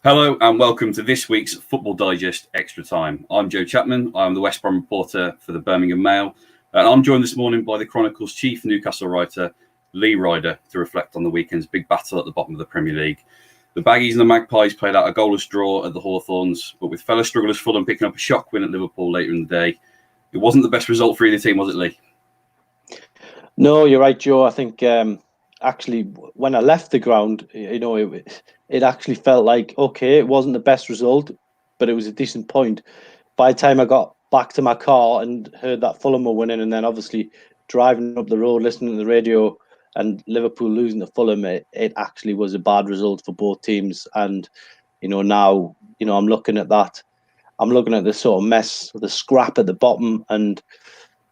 Hello and welcome to this week's Football Digest Extra Time. I'm Joe Chapman. I'm the West Brom reporter for the Birmingham Mail. And I'm joined this morning by the Chronicle's chief Newcastle writer, Ryder, to reflect on the weekend's big battle at the bottom of the Premier League. The Baggies and the Magpies played out a goalless draw at the Hawthorns, but with fellow strugglers Fulham picking up a shock win at Liverpool later in the day. It wasn't the best result for either team, was it, Lee? No, you're right, Joe. I think actually when I left the ground, it actually felt like, okay, it wasn't the best result, but it was a decent point. By the time I got back to my car and heard that Fulham were winning, and then obviously driving up the road, listening to the radio and Liverpool losing to Fulham, it actually was a bad result for both teams. And, now, I'm looking at that. I'm looking at this sort of mess, the scrap at the bottom. And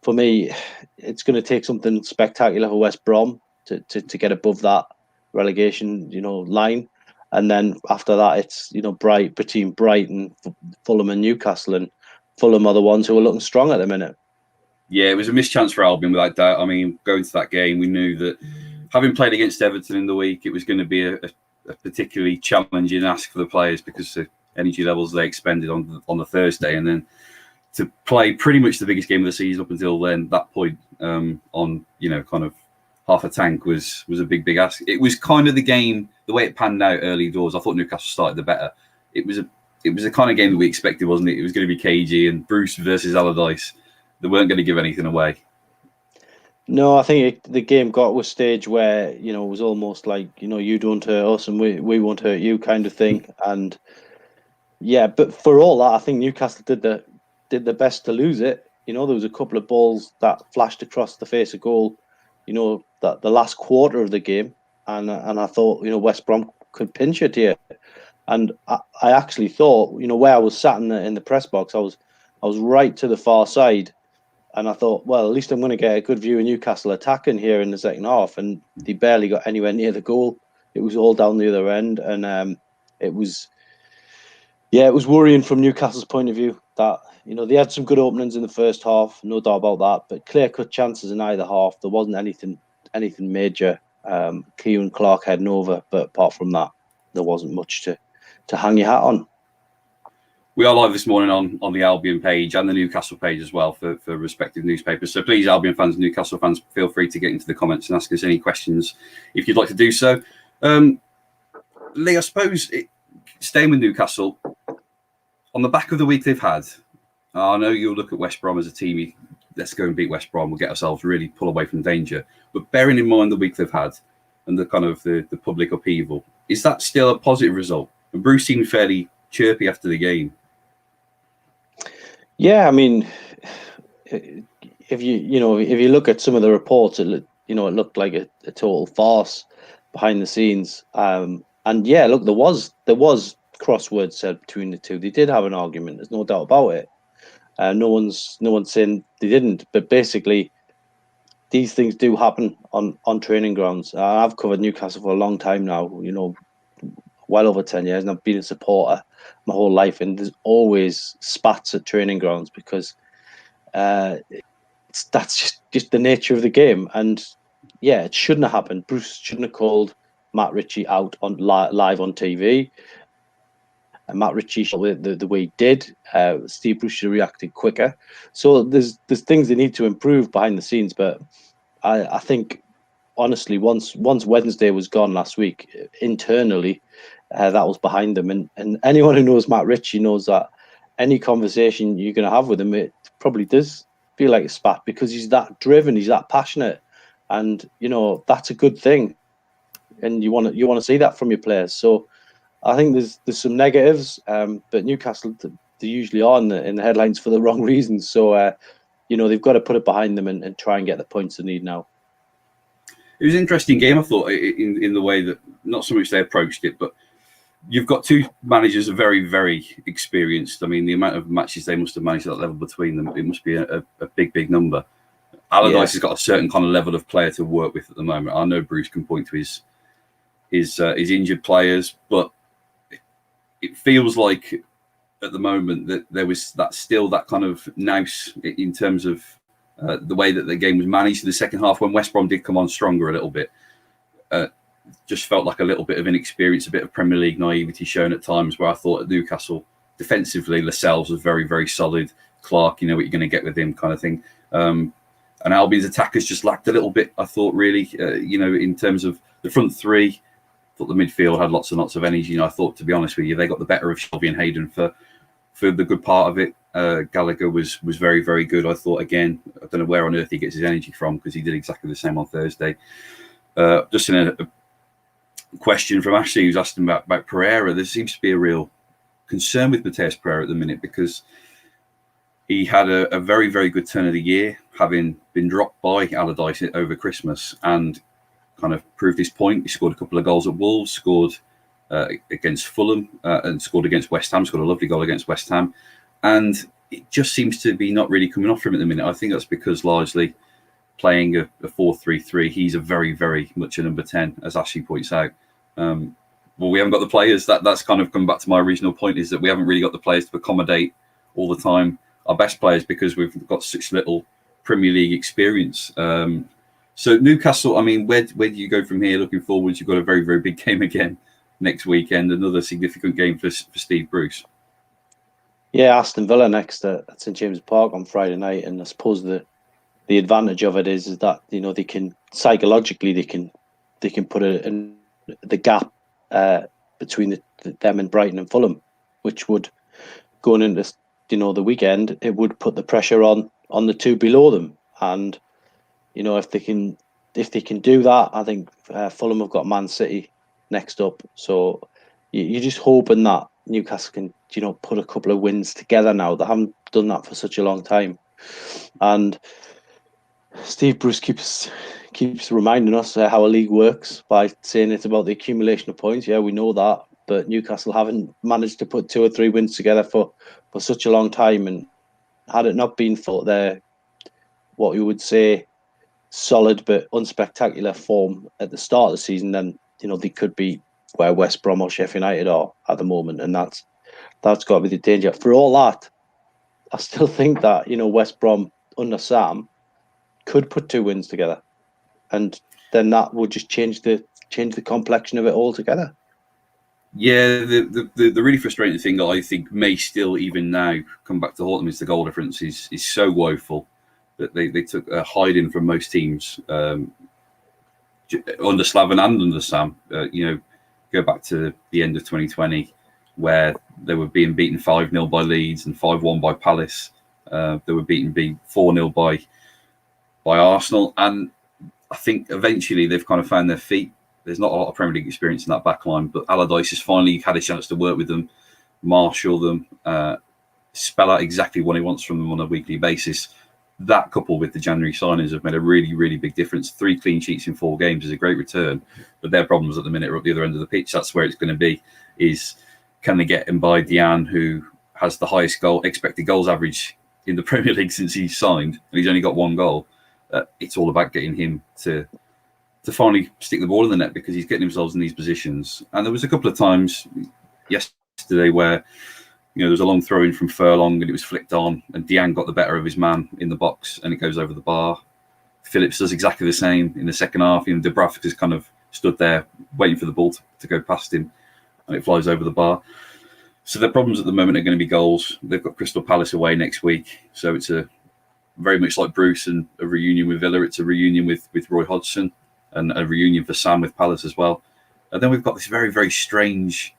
for me, it's going to take something spectacular for West Brom to get above that relegation, line. And then after that, it's, between Brighton, Fulham and Newcastle. And Fulham are the ones who are looking strong at the minute. Yeah, it was a mischance for Albion without doubt. I mean, going to that game, we knew that having played against Everton in the week, it was going to be a particularly challenging ask for the players because of the energy levels they expended on the Thursday. And then to play pretty much the biggest game of the season up until then, that point on, kind of half a tank was a big ask. It was kind of the game, the way it panned out early doors. I thought Newcastle started the better. It was a kind of game that we expected, wasn't it? It was going to be cagey and Bruce versus Allardyce. They weren't going to give anything away. No, I think the game got to a stage where, it was almost like, you don't hurt us and we won't hurt you kind of thing. And yeah, but for all that, I think Newcastle did the best to lose it. There was a couple of balls that flashed across the face of goal, that the last quarter of the game. And I thought, West Brom could pinch it here. And I actually thought, where I was sat in the press box, I was right to the far side. And I thought, well, at least I'm going to get a good view of Newcastle attacking here in the second half. And they barely got anywhere near the goal. It was all down the other end. And it was worrying from Newcastle's point of view that, they had some good openings in the first half, no doubt about that. But clear-cut chances in either half. There wasn't anything major. Kieran Clark heading over. But apart from that, there wasn't much to hang your hat on. We are live this morning on the Albion page and the Newcastle page as well for respective newspapers. So please, Albion fans, Newcastle fans, feel free to get into the comments and ask us any questions if you'd like to do so. Lee, I suppose staying with Newcastle, on the back of the week they've had, I know you'll look at West Brom as a team, let's go and beat West Brom, we'll get ourselves really pull away from danger. But bearing in mind the week they've had and the kind of the public upheaval, is that still a positive result? And Bruce seemed fairly chirpy after the game. Yeah, I mean, if you look at some of the reports, it looked like a total farce behind the scenes. And yeah, look, there was crosswords said between the two. They did have an argument. There's no doubt about it. No one's saying they didn't. But basically, these things do happen on training grounds. I've covered Newcastle for a long time now. Well over 10 years, and I've been a supporter my whole life, and there's always spats at training grounds because that's just the nature of the game. And yeah, it shouldn't have happened. Bruce shouldn't have called Matt Ritchie out on live on TV. And Matt Ritchie the way he did. Steve Bruce should have reacted quicker. So there's things they need to improve behind the scenes, but I think honestly, once Wednesday was gone last week, internally, that was behind them. And anyone who knows Matt Ritchie knows that any conversation you're going to have with him, it probably does feel like a spat because he's that driven, he's that passionate, and that's a good thing. And you want to see that from your players. So I think there's some negatives, but Newcastle they usually are in the headlines for the wrong reasons. So they've got to put it behind them and try and get the points they need now. It was an interesting game, I thought, in the way that not so much they approached it, but you've got two managers who are very, very experienced. I mean, the amount of matches they must have managed at that level between them, it must be a big number. Allardyce has got a certain kind of level of player to work with at the moment. I know Bruce can point to his injured players, but it feels like at the moment that there was that kind of nous in terms of the way that the game was managed in the second half when West Brom did come on stronger a little bit. just felt like a little bit of inexperience, a bit of Premier League naivety shown at times, where I thought at Newcastle, defensively, Lascelles was very, very solid. Clark, you know what you're going to get with him kind of thing. And Albion's attackers just lacked a little bit, I thought, really, in terms of the front three. I thought the midfield had lots and lots of energy. And I thought, to be honest with you, they got the better of Shelby and Hayden for the good part of it. Gallagher was very, very good. I thought, again, I don't know where on earth he gets his energy from, because he did exactly the same on Thursday. Just in a question from Ashley, who's asking about Pereira, there seems to be a real concern with Mateus Pereira at the minute, because he had a very, very good turn of the year, having been dropped by Allardyce over Christmas, and kind of proved his point. He scored a couple of goals at Wolves, scored against Fulham, and scored against West Ham, scored a lovely goal against West Ham. And it just seems to be not really coming off for him at the minute. I think that's because largely playing a 4-3-3, he's a very, very much a number 10, as Ashley points out. Well, we haven't got the players. That's kind of come back to my original point, is that we haven't really got the players to accommodate all the time our best players, because we've got such little Premier League experience. So Newcastle, I mean, where do you go from here looking forwards? You've got a very, very big game again next weekend, another significant game for Steve Bruce. Yeah, Aston Villa next at St James's Park on Friday night, and I suppose the advantage of it is that they can psychologically they can put the gap between them and Brighton and Fulham, which would, going into the weekend, it would put the pressure on the two below them. And if they can do that, I think Fulham have got Man City next up. So you're just hoping that Newcastle can put a couple of wins together now. They haven't done that for such a long time. And Steve Bruce keeps reminding us how a league works by saying it's about the accumulation of points. Yeah, we know that, but Newcastle haven't managed to put 2 or 3 wins together for such a long time. And had it not been for their, what you would say, solid but unspectacular form at the start of the season, then they could be where West Brom or Sheffield United are at the moment, and that's got to be the danger. For all that, I still think that West Brom under Sam could put 2 wins together, and then that would just change the complexion of it altogether. Yeah, the really frustrating thing that I think may still even now come back to haunt them is the goal difference is so woeful that they took a hiding from most teams under Slaven and under Sam. Go back to the end of 2020, where they were being beaten 5-0 by Leeds and 5-1 by Palace. They were beaten 4-0 by Arsenal, and I think eventually they've kind of found their feet. There's not a lot of Premier League experience in that back line, but Allardyce has finally had a chance to work with them, marshal them, spell out exactly what he wants from them on a weekly basis. That, coupled with the January signings, have made a really, really big difference. 3 clean sheets in 4 games is a great return, but their problems at the minute are at the other end of the pitch. That's where it's going to be, is can they get him by Diane, who has the highest expected goals average in the Premier League since he's signed, and he's only got 1 goal. It's all about getting him to finally stick the ball in the net, because he's getting himself in these positions. And there was a couple of times yesterday where there was a long throw in from Furlong and it was flicked on, and Diane got the better of his man in the box and it goes over the bar. Phillips does exactly the same in the second half. Dubravka's kind of stood there waiting for the ball to go past him, and it flies over the bar. So their problems at the moment are going to be goals. They've got Crystal Palace away next week, so it's a very much like Bruce and a reunion with Villa. It's a reunion with Roy Hodgson, and a reunion for Sam with Palace as well. And then we've got this very, very strange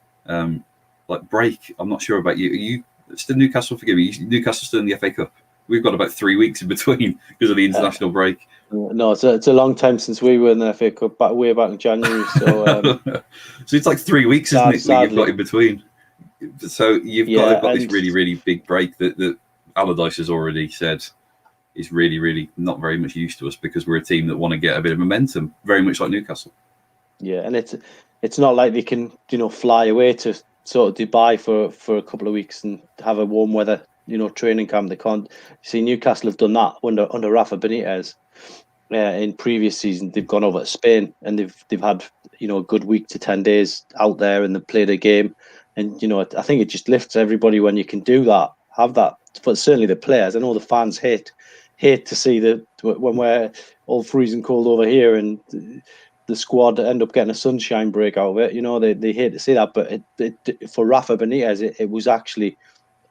break. I'm not sure about you. Are you still Newcastle? Forgive me. Newcastle still in the FA Cup? We've got about 3 weeks in between because of the international break. No, it's a long time since we were in the FA Cup, way back in January. So, so it's like 3 weeks, isn't it? That you've got in between. So you've got this really, really big break that Allardyce has already said is really, really not very much use to us, because we're a team that want to get a bit of momentum, very much like Newcastle. Yeah, and it's not like they can fly away to sort of Dubai for a couple of weeks and have a warm weather training camp. They can't. See, Newcastle have done that under Rafa Benitez. In previous seasons, they've gone over to Spain and they've had a good week to 10 days out there, and they've played a game. And I think it just lifts everybody when you can do that, have that. But certainly the players. I know the fans hate to see when we're all freezing cold over here, and the squad end up getting a sunshine break out of it. You know, they hate to say that, but for Rafa Benitez, it was actually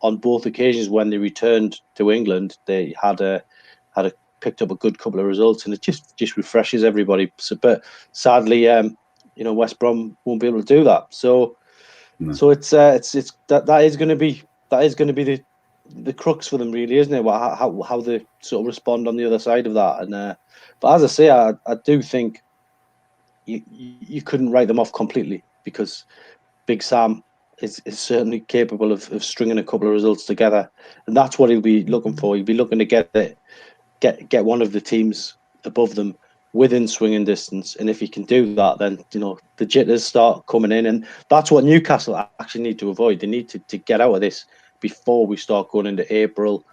on both occasions when they returned to England, they had picked up a good couple of results, and it just refreshes everybody. So, but sadly, West Brom won't be able to do that. So, it's that is going to be the crux for them, really, isn't it? How they sort of respond on the other side of that. And but as I say, I do think you couldn't write them off completely, because Big Sam is certainly capable of stringing a couple of results together, and that's what he'll be looking for. He'll be looking to get one of the teams above them within swinging distance, and if he can do that, then the jitters start coming in, and that's what Newcastle actually need to avoid. They need to get out of this before we start going into April,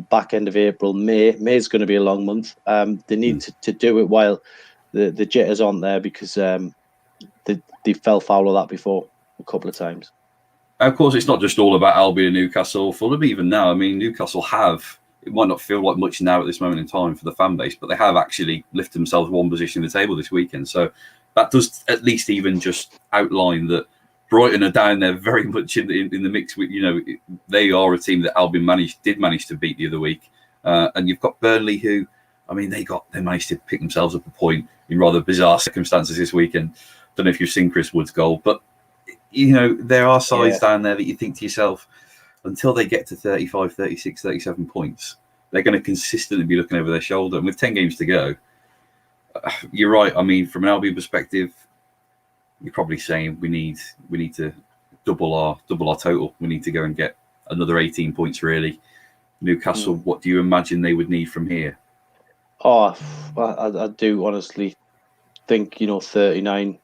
back end of April. May's going to be a long month. They need to do it while the jitters aren't there, because they fell foul of that before a couple of times. Of course, it's not just all about Albion, Newcastle, Fulham. Even now, I mean, Newcastle have. It might not feel like much now at this moment in time for the fan base, but they have actually lifted themselves one position in the table this weekend. So that does at least even just outline that Brighton are down there very much in the mix. With they are a team that Albion did manage to beat the other week, and you've got Burnley, who, I mean, they managed to pick themselves up a point in rather bizarre circumstances this weekend. Don't know if you've seen Chris Wood's goal, but there are sides down there that you think to yourself, until they get to 35, 36, 37 points, they're going to consistently be looking over their shoulder. And with 10 games to go, you're right. I mean, from an Albion perspective, you're probably saying we need to double our total. We need to go and get another 18 points, really. Newcastle, what do you imagine they would need from here? Oh, I do honestly think 39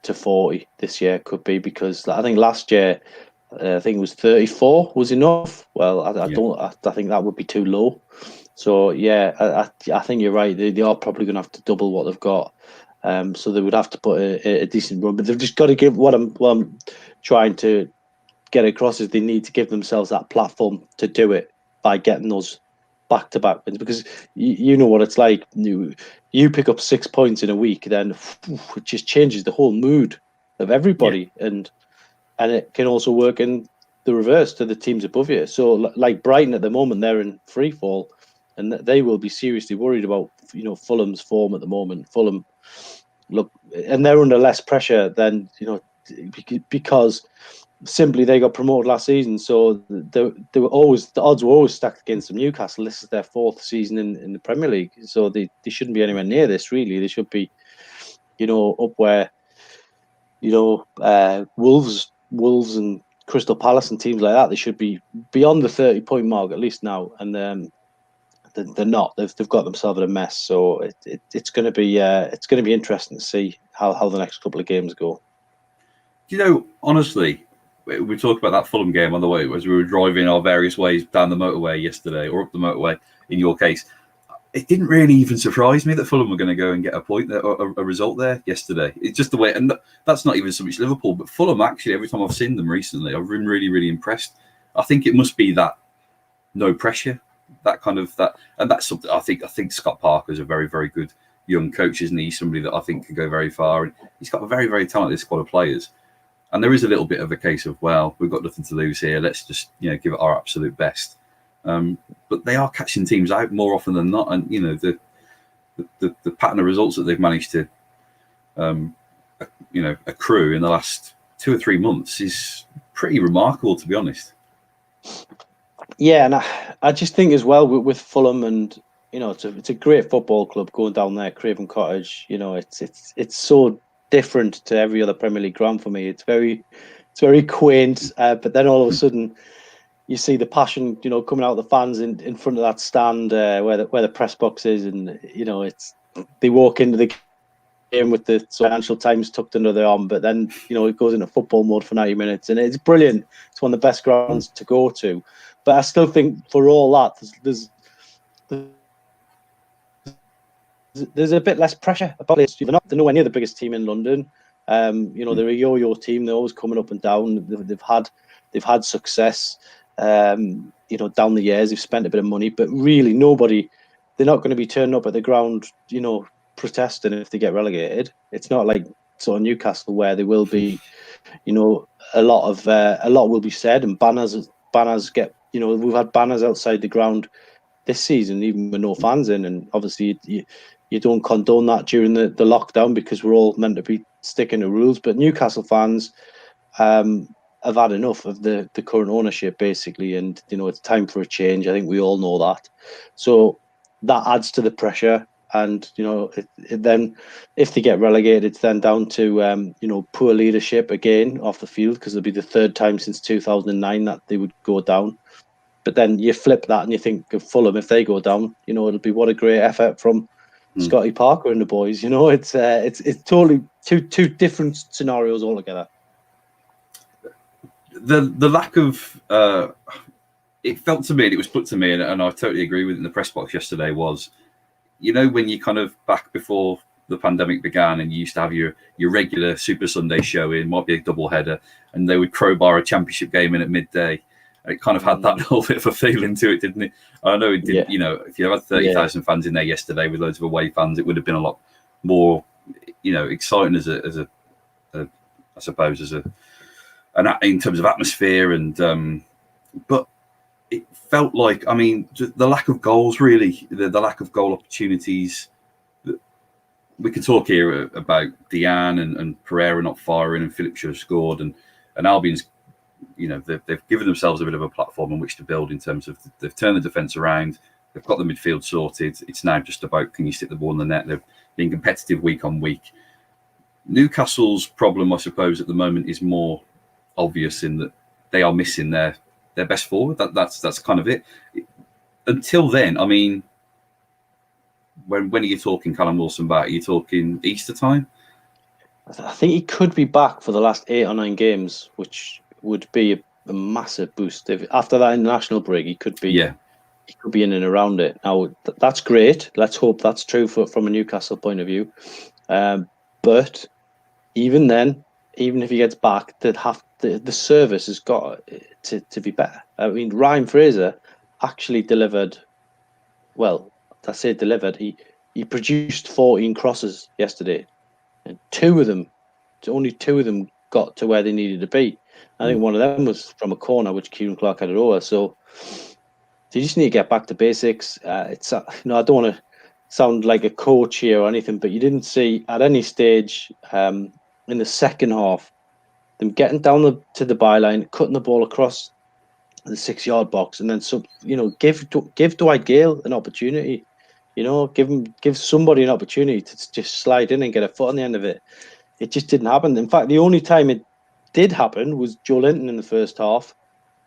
to 40 this year could be, because I think last year, I think it was 34 was enough. Well, I think that would be too low. So yeah, I think you're right. They are probably going to have to double what they've got. So they would have to put a decent run, but they've just got to give what I'm trying to get across is they need to give themselves that platform to do it by getting those back-to-back wins, because you know what it's like. You pick up 6 points in a week, then it just changes the whole mood of everybody, and it can also work in the reverse to the teams above you. So, like Brighton at the moment, they're in free fall, and they will be seriously worried about Fulham's form at the moment. Fulham look, and they're under less pressure than because simply they got promoted last season, so the odds were always stacked against them. Newcastle, this is their fourth season in the Premier League, so they shouldn't be anywhere near this, really. They should be up where Wolves and Crystal Palace and teams like that. They should be beyond the 30-point mark at least now, and they're not. They've got themselves in a mess, so it's going to be interesting to see how the next couple of games go. Honestly, we talked about that Fulham game on the way as we were driving our various ways down the motorway yesterday, or up the motorway in your case. It didn't really even surprise me that Fulham were going to go and get a point there, or a result there yesterday. It's just the way, and that's not even so much Liverpool, but Fulham, actually, every time I've seen them recently, I've been really, really impressed. I think it must be that no pressure, that kind of that, and that's something I think Scott Parker is a very, very good young coach, isn't he? Somebody that I think can go very far, and he's got a very, very talented squad of players. And there is a little bit of a case of, well, we've got nothing to lose here. Let's just give it our absolute best. But they are catching teams out more often than not, and the pattern of results that they've managed to accrue in the last 2 or 3 months is pretty remarkable, to be honest. Yeah, and I just think as well with Fulham, and it's a great football club going down there, Craven Cottage. It's so different to every other Premier League ground for me. It's very quaint, but then all of a sudden you see the passion, coming out of the fans in front of that stand where the press box is, and they walk into the game with the Financial Times tucked under their arm, but then it goes into football mode for 90 minutes, and it's brilliant. It's one of the best grounds to go to. But I still think for all that, there's a bit less pressure about it. They're nowhere near the biggest team in London. They're a yo-yo team. They're always coming up and down. They've had success. Down the years, they've spent a bit of money, but really they're not going to be turning up at the ground, protesting if they get relegated. It's not like sort of Newcastle where there will be, a lot will be said, and banners get, we've had banners outside the ground this season, even with no fans in, and obviously you don't condone that during the lockdown because we're all meant to be sticking to rules. But Newcastle fans have had enough of the current ownership, basically, and it's time for a change. I think we all know that. So that adds to the pressure, and then if they get relegated, it's then down to poor leadership again off the field, because it'll be the third time since 2009 that they would go down. But then you flip that and you think of Fulham, if they go down, it'll be what a great effort from Scotty Parker and the boys. It's totally two different scenarios altogether. The lack of it felt to me, and it was put to me, and I totally agree with it in the press box yesterday, was when you kind of back before the pandemic began and you used to have your regular Super Sunday show in, might be a double header, and they would crowbar a championship game in at midday. It kind of had that little bit of a feeling to it, didn't it? I know it did. Yeah. If you had 30,000 fans in there yesterday with loads of away fans, it would have been a lot more, exciting as a I suppose, in terms of atmosphere, and but it felt like, the lack of goals, really, the lack of goal opportunities. We could talk here about Diane and Pereira not firing, and Philip should have scored, and Albion's. They've given themselves a bit of a platform on which to build in terms of they've turned the defence around, they've got the midfield sorted. It's now just about, can you stick the ball in the net? They've been competitive week on week. Newcastle's problem, I suppose, at the moment is more obvious in that they are missing their best forward. That's kind of it. Until then, when are you talking Callum Wilson back? Are you talking Easter time? I think he could be back for the last 8 or 9 games, which would be a massive boost. If after that international break, he could be in and around it. Now that's great. Let's hope that's true from a Newcastle point of view. But even then, even if he gets back, the service has got to be better. Ryan Fraser actually delivered. Well, I say delivered. He produced 14 crosses yesterday, and only two of them got to where they needed to be. I think one of them was from a corner, which Kieran Clark had it over. So you just need to get back to basics. I don't want to sound like a coach here or anything, but you didn't see at any stage in the second half them getting down to the byline, cutting the ball across the 6-yard box, and then give Dwight Gale an opportunity. Give somebody an opportunity to just slide in and get a foot on the end of it. It just didn't happen. In fact, the only time it did happen was Joe Linton in the first half.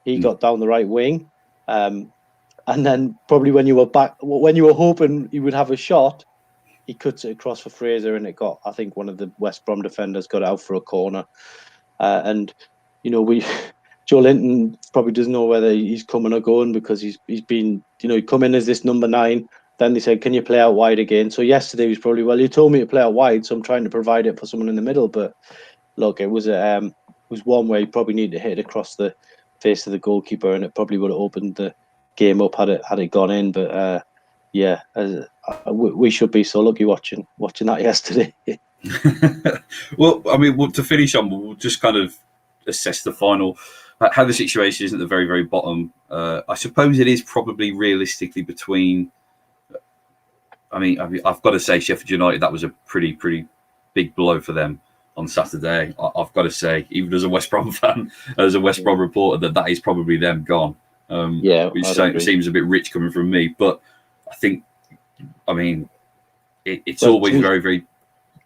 He got down the right wing, and then probably when you were hoping he would have a shot, he cuts it across for Fraser, and it got, I think, one of the West Brom defenders got out for a corner. Joe Linton probably doesn't know whether he's coming or going, because he's been, he come in as this number 9. Then they said, can you play out wide again? So yesterday he was probably, well, you told me to play out wide, so I'm trying to provide it for someone in the middle. But look, it was one where he probably needed to hit it across the face of the goalkeeper, and it probably would have opened the game up had it gone in. But we should be so lucky watching that yesterday. Well, to finish on, we'll just kind of assess the final, how the situation is at the very, very bottom. I suppose it is probably realistically between. I've got to say, Sheffield United, that was a pretty big blow for them on Saturday. I've got to say, even as a West Brom fan, as a West Brom reporter, that is probably them gone. Which seems a bit rich coming from me, but I think, it's always very, very.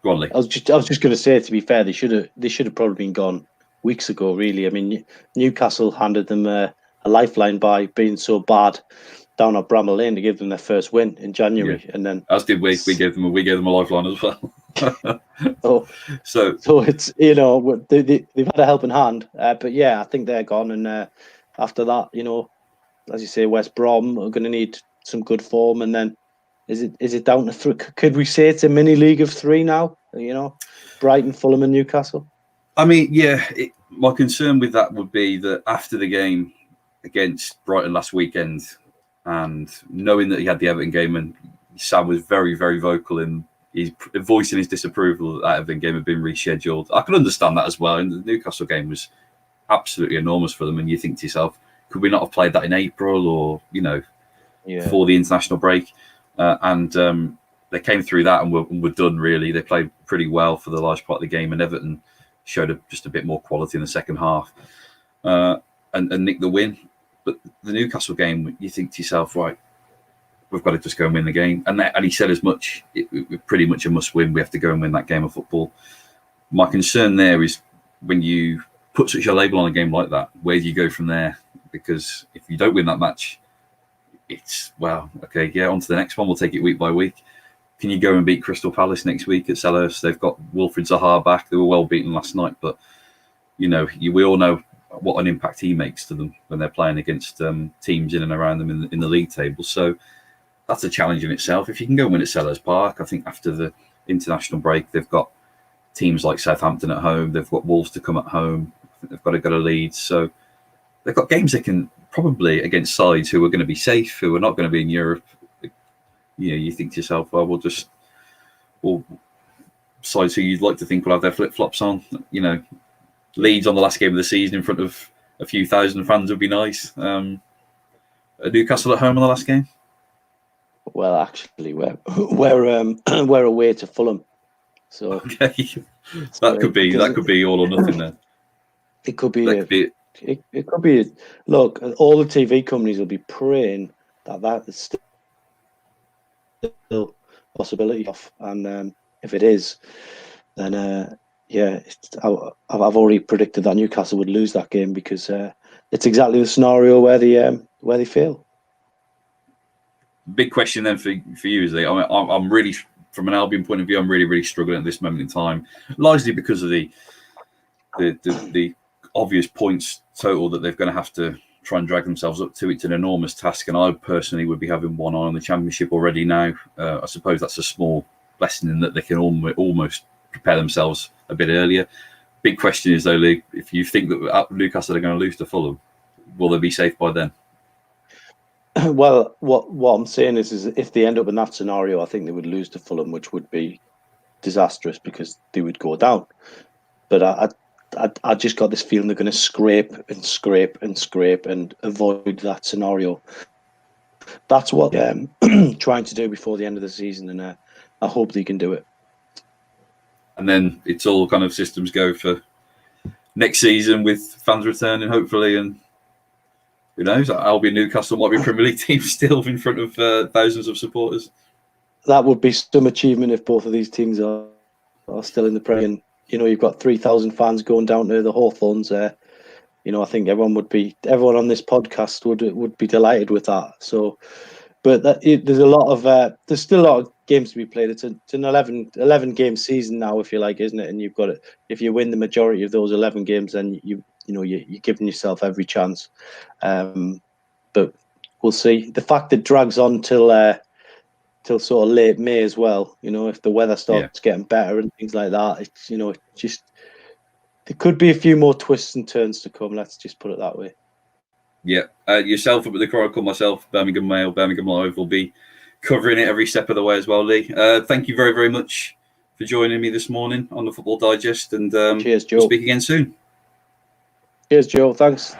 Go on, Lee. I was just going to say, to be fair, they should have probably been gone weeks ago. Really, Newcastle handed them a lifeline by being so bad down at Bramall Lane to give them their first win in January, and then as did we. We gave them a lifeline as well. So it's they've had a helping hand, but yeah, I think they're gone, and after that, as you say, West Brom are going to need some good form, and then is it down to 3? Could we say it's a mini league of 3 now? Brighton, Fulham, and Newcastle. My concern with that would be that after the game against Brighton last weekend, and knowing that he had the Everton game, and Sam was very, very vocal in he's voicing his disapproval that that Everton game had been rescheduled. I can understand that as well. And the Newcastle game was absolutely enormous for them. And you think to yourself, could we not have played that in April or, before the international break? They came through that and were done, really. They played pretty well for the large part of the game, and Everton showed just a bit more quality in the second half and nicked the win. But the Newcastle game, you think to yourself, right, we've got to just go and win the game. And he said as much, it pretty much a must-win. We have to go and win that game of football. My concern there is when you put such a label on a game like that, where do you go from there? Because if you don't win that match, it's, on to the next one. We'll take it week by week. Can you go and beat Crystal Palace next week at Selhurst? They've got Wilfried Zaha back. They were well beaten last night, but we all know what an impact he makes to them when they're playing against teams in and around them in the league table. So that's a challenge in itself. If you can go and win at Selhurst Park, I think after the international break, they've got teams like Southampton at home. They've got Wolves to come at home. I think they've got to go to Leeds. So they've got games they can probably against sides who are going to be safe, who are not going to be in Europe. You think to yourself, well, sides who you'd like to think will have their flip-flops on. Leeds on the last game of the season in front of a few thousand fans would be nice. Newcastle at home on the last game? Well, actually, we're away to Fulham. So okay, that could be all or nothing then. It could be. It could be. Look, all the TV companies will be praying that is still a possibility of, and if it is, then I've already predicted that Newcastle would lose that game because it's exactly the scenario where they fail. Big question then for you, is I'm really, from an Albion point of view, I'm really, really struggling at this moment in time, largely because of the obvious points total that they're going to have to try and drag themselves up to. It's an enormous task, and I personally would be having one eye on the Championship already now. I suppose that's a small blessing in that they can almost prepare themselves a bit earlier. Big question is, though, Lee, if you think that Newcastle are going to lose to Fulham, will they be safe by then? Well, what I'm saying is if they end up in that scenario, I think they would lose to Fulham, which would be disastrous because they would go down. But I just got this feeling they're going to scrape and avoid that scenario. That's what they're trying to do before the end of the season, and I hope they can do it. And then it's all kind of systems go for next season with fans returning, hopefully, and who knows? Albion Newcastle might be a Premier League team still in front of thousands of supporters. That would be some achievement if both of these teams are still in the Premier. And you've got 3,000 fans going down to the Hawthorns there. I think everyone on this podcast would be delighted with that. So, but there's still a lot of games to be played. It's an 11 game season now, if you like, isn't it? And you've got it. If you win the majority of those 11 games, then you're giving yourself every chance. But we'll see. The fact that it drags on till sort of late May as well. If the weather starts getting better and things like that, it's just there could be a few more twists and turns to come. Let's just put it that way. Yeah, yourself up at the Chronicle, myself, Birmingham Mail, Birmingham Live will be covering it every step of the way as well, Lee. Thank you very, very much for joining me this morning on the Football Digest, and cheers, Joe. We'll speak again soon. Cheers, Joe. Thanks.